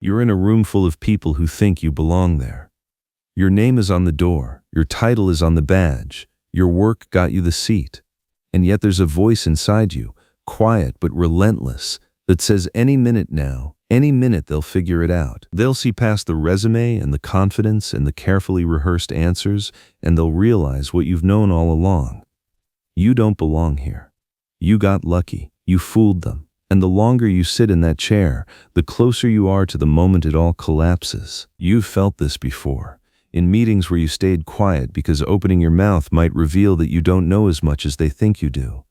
You're in a room full of people who think you belong there. Your name is on the door, your title is on the badge, your work got you the seat. And yet there's a voice inside you, quiet but relentless, that says any minute now, any minute they'll figure it out. They'll see past the resume and the confidence and the carefully rehearsed answers, and they'll realize what you've known all along. You don't belong here. You got lucky. You fooled them. And the longer you sit in that chair, the closer you are to the moment it all collapses. You've felt this before. In meetings where you stayed quiet because opening your mouth might reveal that you don't know as much as they think you do.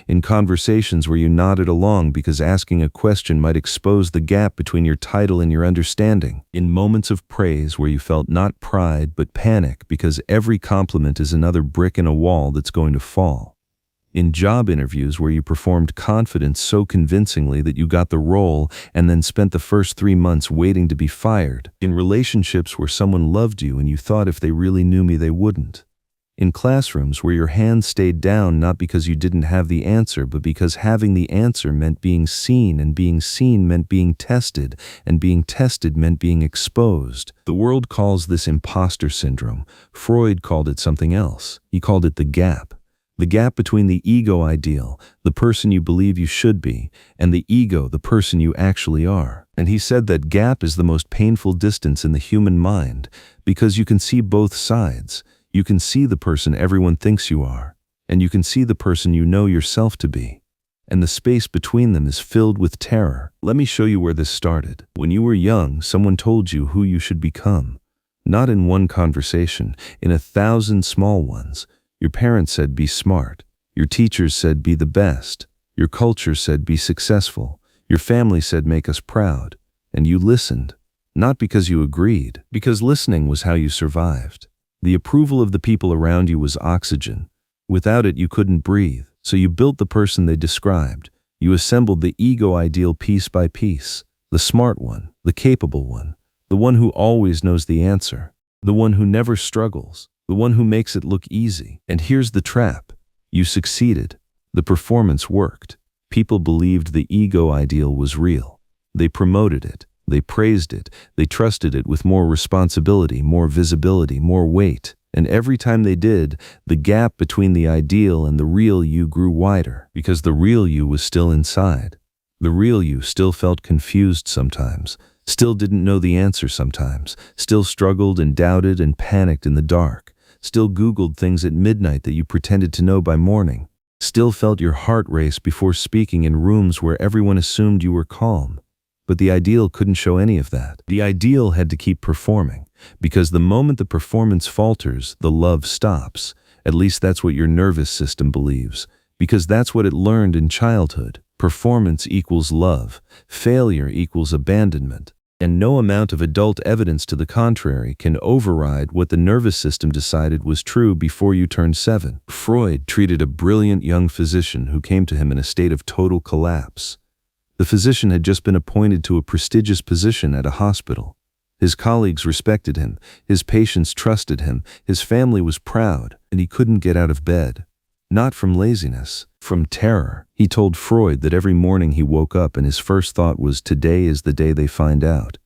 In conversations where you nodded along because asking a question might expose the gap between your title and your understanding. In moments of praise where you felt not pride but panic because every compliment is another brick in a wall that's going to fall. In job interviews where you performed confidence so convincingly that you got the role and then spent the first 3 months waiting to be fired. In relationships where someone loved you and you thought if they really knew me they wouldn't. In classrooms where your hands stayed down not because you didn't have the answer but because having the answer meant being seen, and being seen meant being tested, and being tested meant being exposed. The world calls this imposter syndrome. Freud called it something else. He called it the gap. The gap between the ego ideal, the person you believe you should be, and the ego, the person you actually are. And he said that gap is the most painful distance in the human mind because you can see both sides. You can see the person everyone thinks you are, and you can see the person you know yourself to be. And the space between them is filled with terror. Let me show you where this started. When you were young, someone told you who you should become. Not in one conversation, in 1,000 small ones. Your parents said be smart. Your teachers said be the best. Your culture said be successful. Your family said make us proud. And you listened. Not because you agreed, because listening was how you survived. The approval of the people around you was oxygen. Without it, you couldn't breathe. So you built the person they described. You assembled the ego ideal piece by piece. The smart one, the capable one, the one who always knows the answer, the one who never struggles, the one who makes it look easy. And here's the trap. You succeeded. The performance worked. People believed the ego ideal was real. They promoted it. They praised it. They trusted it with more responsibility, more visibility, more weight. And every time they did, the gap between the ideal and the real you grew wider, because the real you was still inside. The real you still felt confused sometimes, still didn't know the answer sometimes, still struggled and doubted and panicked in the dark, still Googled things at midnight that you pretended to know by morning, still felt your heart race before speaking in rooms where everyone assumed you were calm. But the ideal couldn't show any of that. The ideal had to keep performing, because the moment the performance falters, the love stops. At least that's what your nervous system believes, because that's what it learned in childhood. Performance equals love. Failure equals abandonment. And no amount of adult evidence to the contrary can override what the nervous system decided was true before you turned 7. Freud treated a brilliant young physician who came to him in a state of total collapse. The physician had just been appointed to a prestigious position at a hospital. His colleagues respected him, his patients trusted him, his family was proud, and he couldn't get out of bed. Not from laziness, from terror. He told Freud that every morning he woke up and his first thought was, today is the day they find out.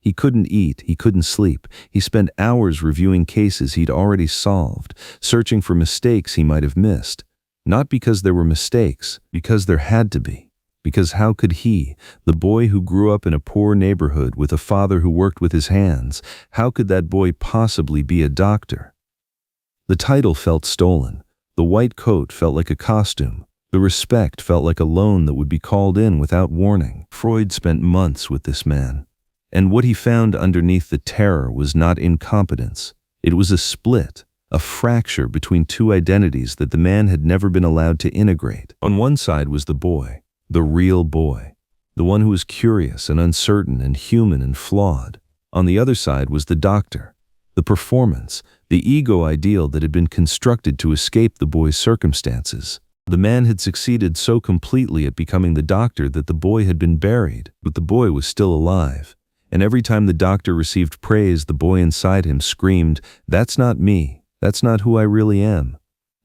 He couldn't eat, he couldn't sleep. He spent hours reviewing cases he'd already solved, searching for mistakes he might have missed. Not because there were mistakes, because there had to be. Because how could he, the boy who grew up in a poor neighborhood with a father who worked with his hands, how could that boy possibly be a doctor? The title felt stolen. The white coat felt like a costume. The respect felt like a loan that would be called in without warning. Freud spent months with this man. And what he found underneath the terror was not incompetence. It was a split, a fracture between two identities that the man had never been allowed to integrate. On one side was the boy. The real boy, the one who was curious and uncertain and human and flawed. On the other side was the doctor, the performance, the ego ideal that had been constructed to escape the boy's circumstances. The man had succeeded so completely at becoming the doctor that the boy had been buried, but the boy was still alive. And every time the doctor received praise, the boy inside him screamed, "That's not me. That's not who I really am."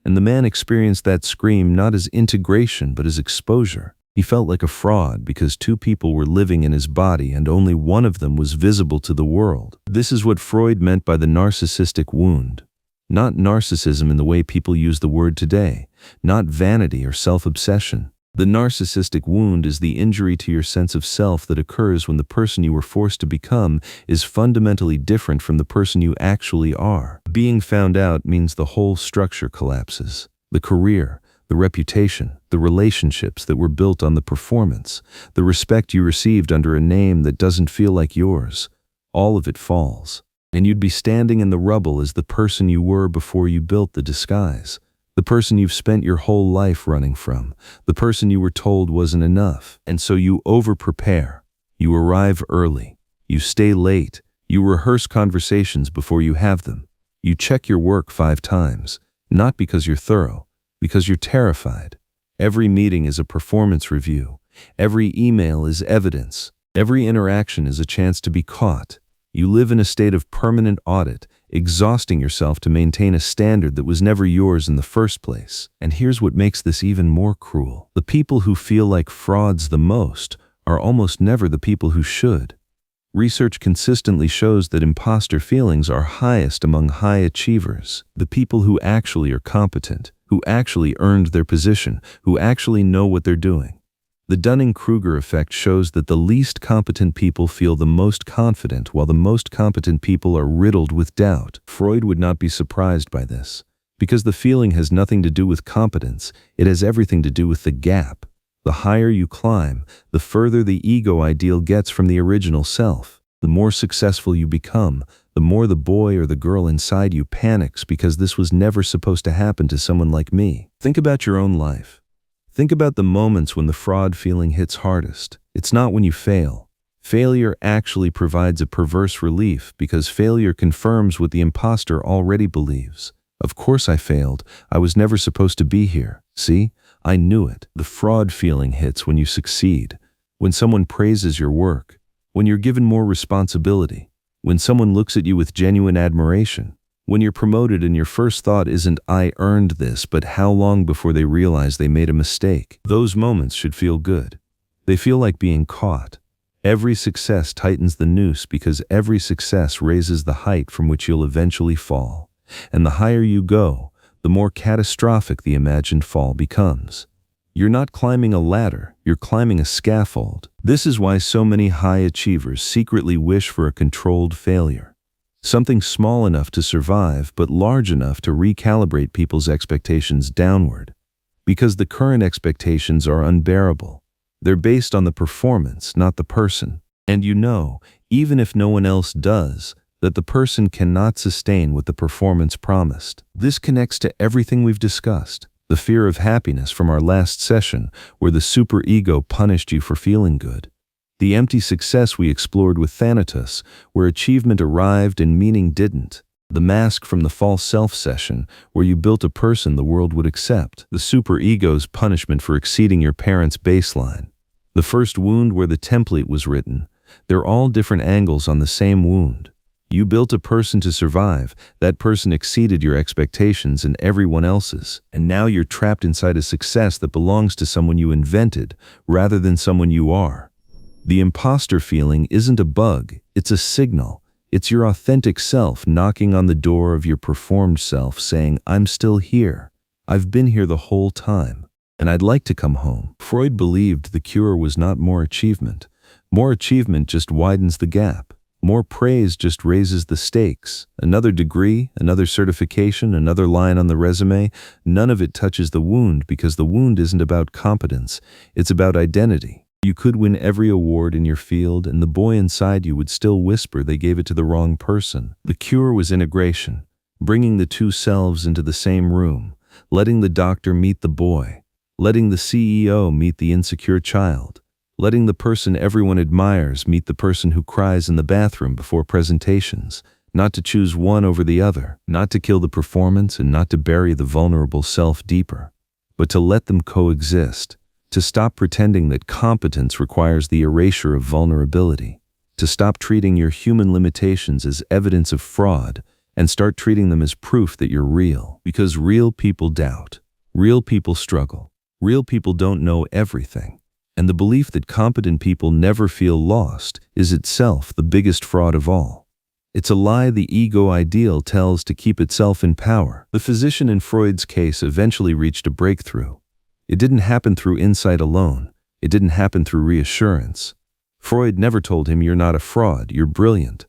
And the man experienced that scream not as integration but as exposure. He felt like a fraud because two people were living in his body and only one of them was visible to the world. This is what Freud meant by the narcissistic wound. Not narcissism in the way people use the word today, not vanity or self-obsession. The narcissistic wound is the injury to your sense of self that occurs when the person you were forced to become is fundamentally different from the person you actually are. Being found out means the whole structure collapses. The career, the reputation, the relationships that were built on the performance, the respect you received under a name that doesn't feel like yours, all of it falls. And you'd be standing in the rubble as the person you were before you built the disguise. The person you've spent your whole life running from, the person you were told wasn't enough. And so you over-prepare. You arrive early. You stay late. You rehearse conversations before you have them. You check your work 5 times, not because you're thorough, because you're terrified. Every meeting is a performance review. Every email is evidence. Every interaction is a chance to be caught. You live in a state of permanent audit, exhausting yourself to maintain a standard that was never yours in the first place. And here's what makes this even more cruel. The people who feel like frauds the most are almost never the people who should. Research consistently shows that imposter feelings are highest among high achievers, the people who actually are competent, who actually earned their position, who actually know what they're doing. The Dunning-Kruger effect shows that the least competent people feel the most confident, while the most competent people are riddled with doubt. Freud would not be surprised by this, because the feeling has nothing to do with competence, it has everything to do with the gap. The higher you climb, the further the ego ideal gets from the original self. The more successful you become, the more the boy or the girl inside you panics because this was never supposed to happen to someone like me. Think about your own life. Think about the moments when the fraud feeling hits hardest. It's not when you fail. Failure actually provides a perverse relief because failure confirms what the imposter already believes. Of course I failed. I was never supposed to be here. See? I knew it. The fraud feeling hits when you succeed, when someone praises your work, when you're given more responsibility, when someone looks at you with genuine admiration. When you're promoted and your first thought isn't, I earned this, but how long before they realize they made a mistake? Those moments should feel good. They feel like being caught. Every success tightens the noose because every success raises the height from which you'll eventually fall. And the higher you go, the more catastrophic the imagined fall becomes. You're not climbing a ladder, you're climbing a scaffold. This is why so many high achievers secretly wish for a controlled failure. Something small enough to survive, but large enough to recalibrate people's expectations downward. Because the current expectations are unbearable. They're based on the performance, not the person. And you know, even if no one else does, that the person cannot sustain what the performance promised. This connects to everything we've discussed. The fear of happiness from our last session, where the superego punished you for feeling good. The empty success we explored with Thanatos, where achievement arrived and meaning didn't. The mask from the false self session, where you built a person the world would accept. The superego's punishment for exceeding your parents' baseline. The first wound where the template was written. They're all different angles on the same wound. You built a person to survive, that person exceeded your expectations and everyone else's, and now you're trapped inside a success that belongs to someone you invented, rather than someone you are. The imposter feeling isn't a bug, it's a signal. It's your authentic self knocking on the door of your performed self saying, I'm still here. I've been here the whole time, and I'd like to come home. Freud believed the cure was not more achievement. More achievement just widens the gap. More praise just raises the stakes. Another degree, another certification, another line on the resume, none of it touches the wound because the wound isn't about competence, it's about identity. You could win every award in your field and the boy inside you would still whisper they gave it to the wrong person. The cure was integration, bringing the two selves into the same room, letting the doctor meet the boy, letting the CEO meet the insecure child, letting the person everyone admires meet the person who cries in the bathroom before presentations, not to choose one over the other, not to kill the performance and not to bury the vulnerable self deeper, but to let them coexist. To stop pretending that competence requires the erasure of vulnerability, to stop treating your human limitations as evidence of fraud and start treating them as proof that you're real. Because real people doubt, real people struggle, real people don't know everything. And the belief that competent people never feel lost is itself the biggest fraud of all. It's a lie the ego ideal tells to keep itself in power. The physician in Freud's case eventually reached a breakthrough. It didn't happen through insight alone. It didn't happen through reassurance. Freud never told him, "You're not a fraud, you're brilliant."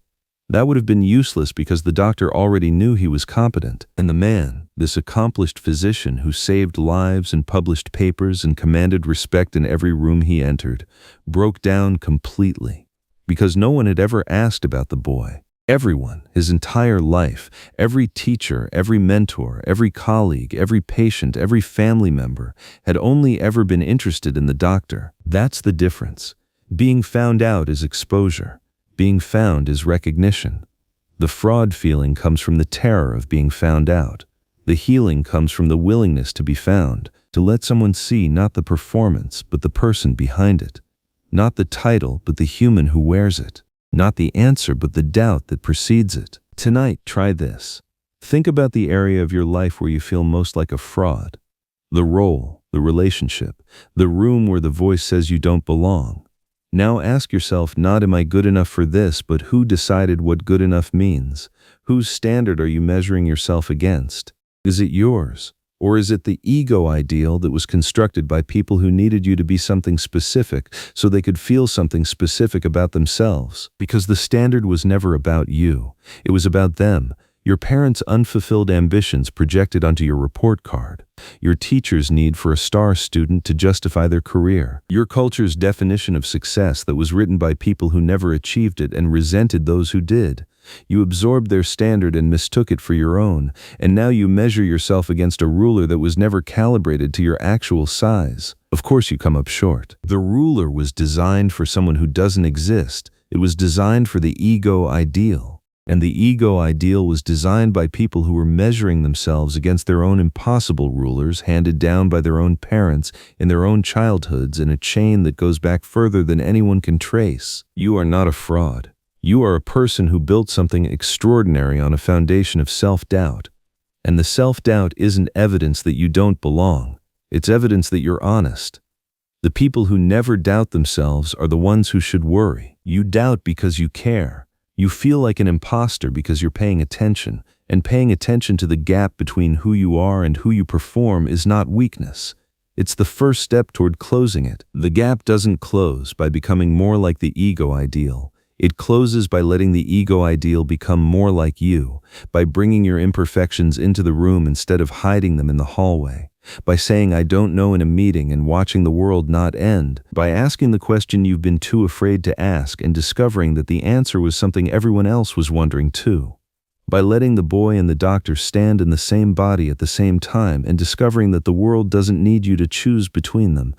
That would have been useless because the doctor already knew he was competent. And the man, this accomplished physician who saved lives and published papers and commanded respect in every room he entered, broke down completely. Because no one had ever asked about the boy. Everyone, his entire life, every teacher, every mentor, every colleague, every patient, every family member, had only ever been interested in the doctor. That's the difference. Being found out is exposure. Being found is recognition. The fraud feeling comes from the terror of being found out. The healing comes from the willingness to be found, to let someone see not the performance, but the person behind it. Not the title, but the human who wears it. Not the answer, but the doubt that precedes it. Tonight, try this. Think about the area of your life where you feel most like a fraud. The role, the relationship, the room where the voice says you don't belong. Now ask yourself, not am I good enough for this, but who decided what good enough means? Whose standard are you measuring yourself against? Is it yours? Or is it the ego ideal that was constructed by people who needed you to be something specific so they could feel something specific about themselves? Because the standard was never about you. It was about them. Your parents' unfulfilled ambitions projected onto your report card. Your teacher's need for a star student to justify their career. Your culture's definition of success that was written by people who never achieved it and resented those who did. You absorbed their standard and mistook it for your own, and now you measure yourself against a ruler that was never calibrated to your actual size. Of course you come up short. The ruler was designed for someone who doesn't exist. It was designed for the ego ideal. And the ego ideal was designed by people who were measuring themselves against their own impossible rulers handed down by their own parents in their own childhoods in a chain that goes back further than anyone can trace. You are not a fraud. You are a person who built something extraordinary on a foundation of self-doubt. And the self-doubt isn't evidence that you don't belong. It's evidence that you're honest. The people who never doubt themselves are the ones who should worry. You doubt because you care. You feel like an imposter because you're paying attention, and paying attention to the gap between who you are and who you perform is not weakness. It's the first step toward closing it. The gap doesn't close by becoming more like the ego ideal. It closes by letting the ego ideal become more like you, by bringing your imperfections into the room instead of hiding them in the hallway, by saying "I don't know" in a meeting and watching the world not end, by asking the question you've been too afraid to ask and discovering that the answer was something everyone else was wondering too, by letting the boy and the doctor stand in the same body at the same time and discovering that the world doesn't need you to choose between them,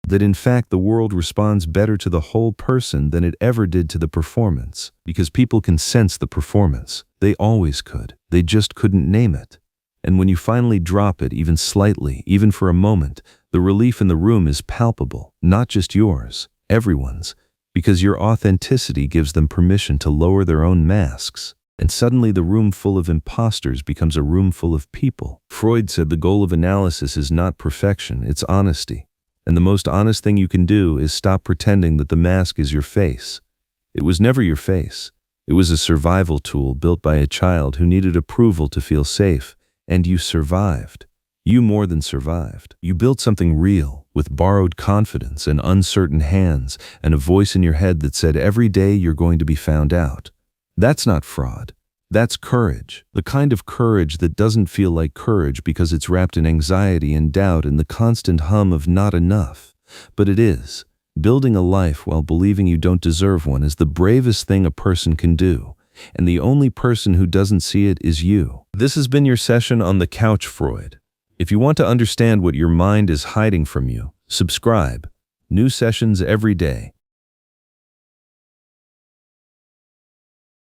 that in fact the world responds better to the whole person than it ever did to the performance, because people can sense the performance. They always could. They just couldn't name it. And when you finally drop it, even slightly, even for a moment, the relief in the room is palpable, not just yours, everyone's, because your authenticity gives them permission to lower their own masks. And suddenly the room full of imposters becomes a room full of people. Freud said the goal of analysis is not perfection, it's honesty. And the most honest thing you can do is stop pretending that the mask is your face. It was never your face. It was a survival tool built by a child who needed approval to feel safe. And you survived. You more than survived. You built something real, with borrowed confidence and uncertain hands, and a voice in your head that said every day you're going to be found out. That's not fraud. That's courage. The kind of courage that doesn't feel like courage because it's wrapped in anxiety and doubt and the constant hum of not enough. But it is. Building a life while believing you don't deserve one is the bravest thing a person can do. And the only person who doesn't see it is you. This has been your session on the Couch, Freud. If you want to understand what your mind is hiding from you, subscribe. New sessions every day.